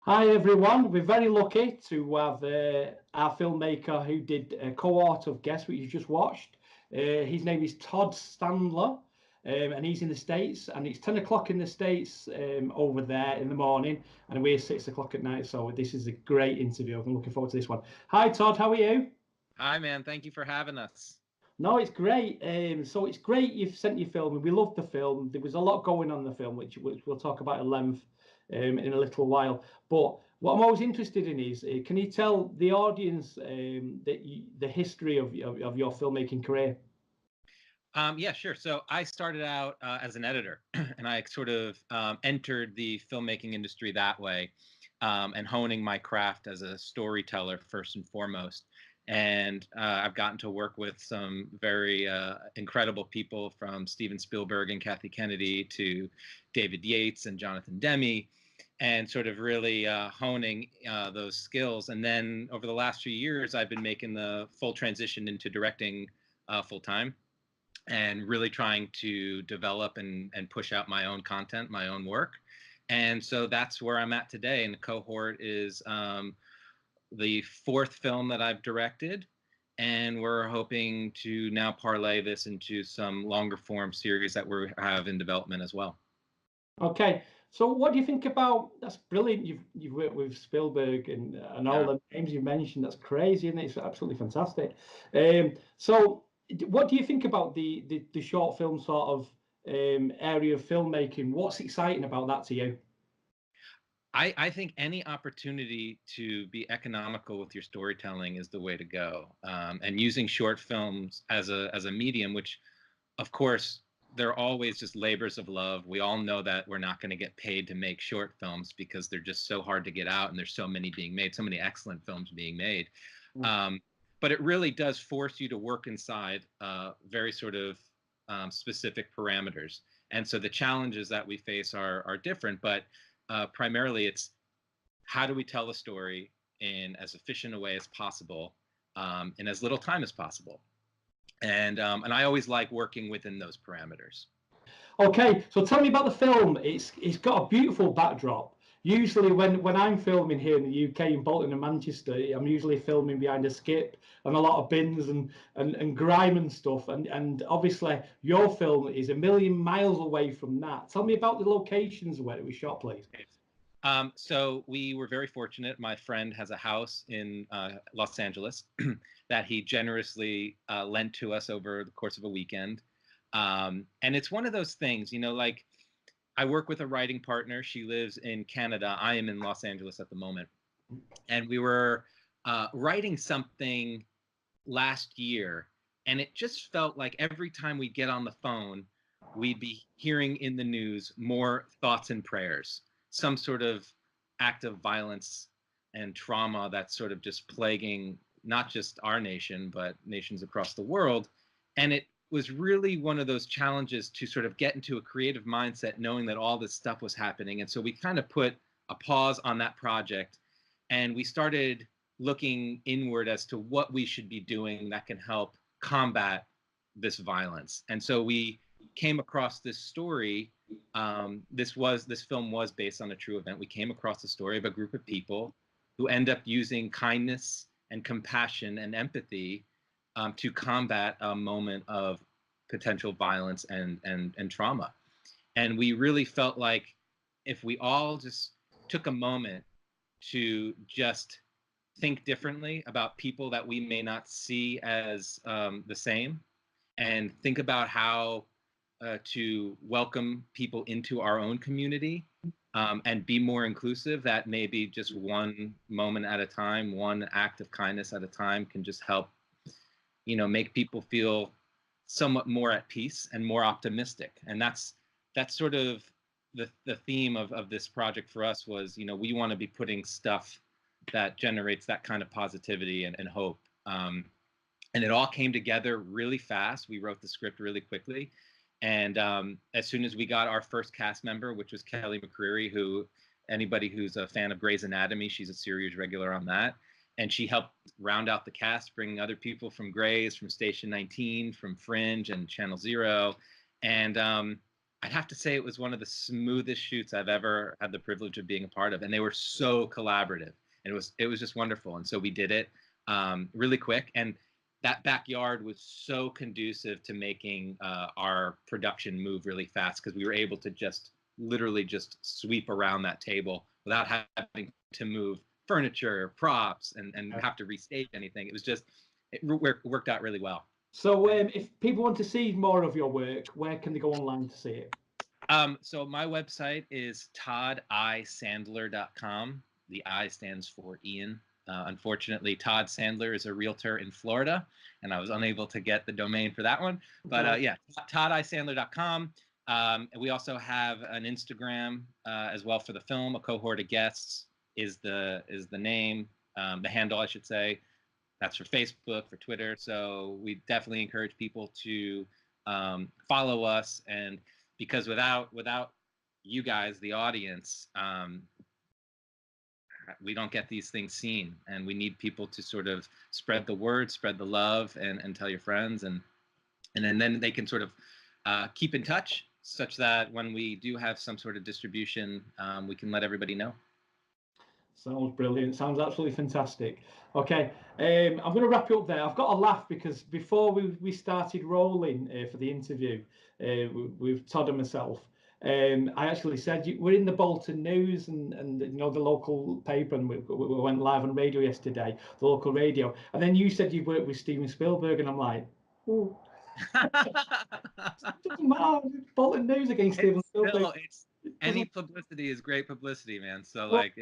Hi everyone, we're very lucky to have our filmmaker who did A Cohort of Guests, which you just watched. His name is Todd Sandler, and he's in the States, and it's 10 o'clock in the States over there in the morning, and we're 6 o'clock at night, so this is a great interview. I'm looking forward to this one. Hi Todd, how are you? Hi, man. Thank you for having us. No, it's great. So it's great you've sent your film, and we loved the film. There was a lot going on in the film, which we'll talk about at length in a little while. But what I'm always interested in is, can you tell the audience the history of your filmmaking career? Yeah, sure. So I started out as an editor, and I sort of entered the filmmaking industry that way, and honing my craft as a storyteller first and foremost. And I've gotten to work with some very incredible people, from Steven Spielberg and Kathy Kennedy to David Yates and Jonathan Demme, and sort of really honing those skills. And then over the last few years, I've been making the full transition into directing full time, and really trying to develop and push out my own content, my own work. And so that's where I'm at today. And The Cohort is the fourth film that I've directed, and we're hoping to now parlay this into some longer form series that we have in development as well. Okay, so what do you think about? That's brilliant. You've worked with Spielberg and all the names you mentioned. That's crazy, and it's absolutely fantastic. So what do you think about the short film sort of area of filmmaking? What's exciting about that to you? I think any opportunity to be economical with your storytelling is the way to go. And using short films as a medium, which, of course, they're always just labors of love. We all know that we're not going to get paid to make short films because they're just so hard to get out, and there's so many being made, so many excellent films being made. But it really does force you to work inside very sort of specific parameters. And so the challenges that we face are different, but primarily it's how do we tell a story in as efficient a way as possible, in as little time as possible. And I always like working within those parameters. Okay, so tell me about the film. It's got a beautiful backdrop. Usually when I'm filming here in the UK, in Bolton and Manchester, I'm usually filming behind a skip and a lot of bins and grime and stuff. And obviously your film is a million miles away from that. Tell me about the locations where it was shot, please. So we were very fortunate. My friend has a house in Los Angeles that he generously lent to us over the course of a weekend. And it's one of those things, like I work with a writing partner. She lives in Canada. I am in Los Angeles at the moment. And we were writing something last year, and it just felt like every time we'd get on the phone, we'd be hearing in the news more thoughts and prayers, some sort of act of violence and trauma that's sort of just plaguing not just our nation, but nations across the world. And it was really one of those challenges to sort of get into a creative mindset, knowing that all this stuff was happening. And so we kind of put a pause on that project, and we started looking inward as to what we should be doing that can help combat this violence. And so we came across this story. This film was based on a true event. We came across the story of a group of people who end up using kindness and compassion and empathy to combat a moment of potential violence and trauma. And we really felt like if we all just took a moment to just think differently about people that we may not see as the same, and think about how to welcome people into our own community, and be more inclusive, that maybe just one moment at a time, one act of kindness at a time can just help, make people feel somewhat more at peace and more optimistic. And that's sort of the theme of this project for us was, we want to be putting stuff that generates that kind of positivity and hope. And it all came together really fast. We wrote the script really quickly. And as soon as we got our first cast member, which was Kelly McCreary, who anybody who's a fan of Grey's Anatomy, she's a series regular on that. And she helped round out the cast, bringing other people from Grey's, from Station 19, from Fringe and Channel Zero. And I'd have to say it was one of the smoothest shoots I've ever had the privilege of being a part of, and they were so collaborative, and it was just wonderful. And so we did it really quick, and that backyard was so conducive to making our production move really fast, because we were able to just literally just sweep around that table without having to move furniture, props, and have to restage anything. It was just, it worked out really well. So if people want to see more of your work, where can they go online to see it? So my website is toddisandler.com. The I stands for Ian. Unfortunately, Todd Sandler is a realtor in Florida, and I was unable to get the domain for that one. But yeah, toddisandler.com. We also have an Instagram as well for the film. A Cohort of Guests is the name, the handle, I should say. That's for Facebook, for Twitter. So we definitely encourage people to follow us, and because without you guys, the audience, we don't get these things seen, and we need people to sort of spread the word, spread the love, and tell your friends, and then they can sort of keep in touch, such that when we do have some sort of distribution, we can let everybody know. Sounds brilliant. Sounds absolutely fantastic. Okay, I'm going to wrap it up there. I've got a laugh because before we started rolling for the interview with Todd and myself, I actually said we're in the Bolton News and you know, the local paper, and we went live on radio yesterday, the local radio, and then you said you worked with Steven Spielberg, and I'm like, oh. It doesn't matter. Bolton News against Steven Spielberg. Any publicity is great publicity, man. So like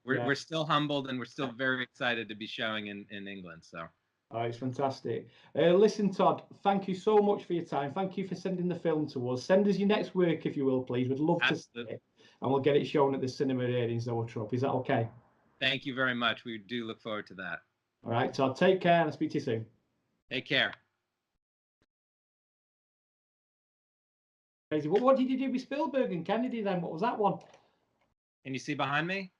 we're still humbled, and we're still very excited to be showing in England. So. Oh, it's fantastic. Listen, Todd, thank you so much for your time. Thank you for sending the film to us. Send us your next work, if you will, please. We'd love to see it. And we'll get it shown at the cinema here in Zoetrope. Is that okay? Thank you very much. We do look forward to that. All right, Todd, take care, and I'll speak to you soon. Take care. Crazy. What did you do with Spielberg and Kennedy then? What was that one? Can you see behind me?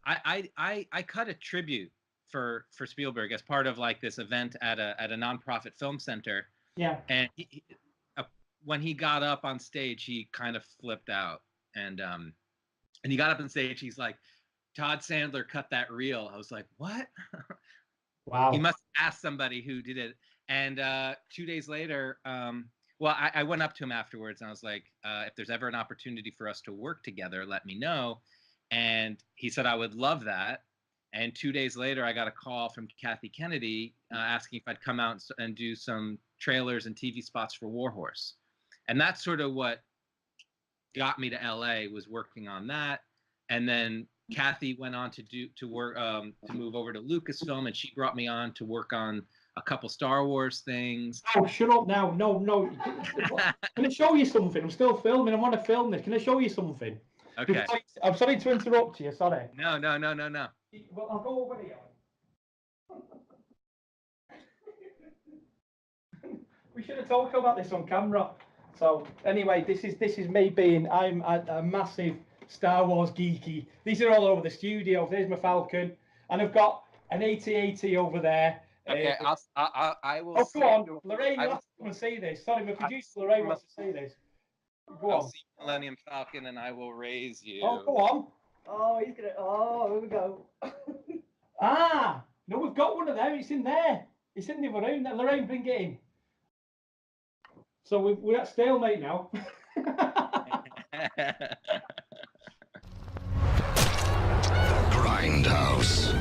I cut a tribute for Spielberg as part of like this event at a nonprofit film center. Yeah. And when he got up on stage, he kind of flipped out, and he got up on stage. He's like, "Todd Sandler cut that reel." I was like, "What?" Wow. He must have asked somebody who did it. And 2 days later, well, I went up to him afterwards, and I was like, "If there's ever an opportunity for us to work together, let me know." And he said, "I would love that." And 2 days later, I got a call from Kathy Kennedy asking if I'd come out and do some trailers and TV spots for Warhorse. And that's sort of what got me to LA, was working on that. And then Kathy went on to move over to Lucasfilm, and she brought me on to work on a couple Star Wars things. Oh, shut up now. No. Can I show you something? I'm still filming. I want to film this. Can I show you something? Okay. I'm sorry to interrupt you. Sorry. No. Well, I'll go over here. We should have talked about this on camera. So anyway, this is me being, I'm a massive Star Wars geeky. These are all over the studio. There's my Falcon, and I've got an AT-AT over there. Okay, I will. Oh, come on, Lorraine, you have to come and see this. Sorry, my producer Lorraine wants to see this. Go on. I'll see Millennium Falcon, and I will raise you. Oh, go on. Oh, he's gonna. Oh, here we go. No, we've got one of them. It's in there. It's in the other room. Lorraine, bring it in. So we're at stalemate now. Grindhouse.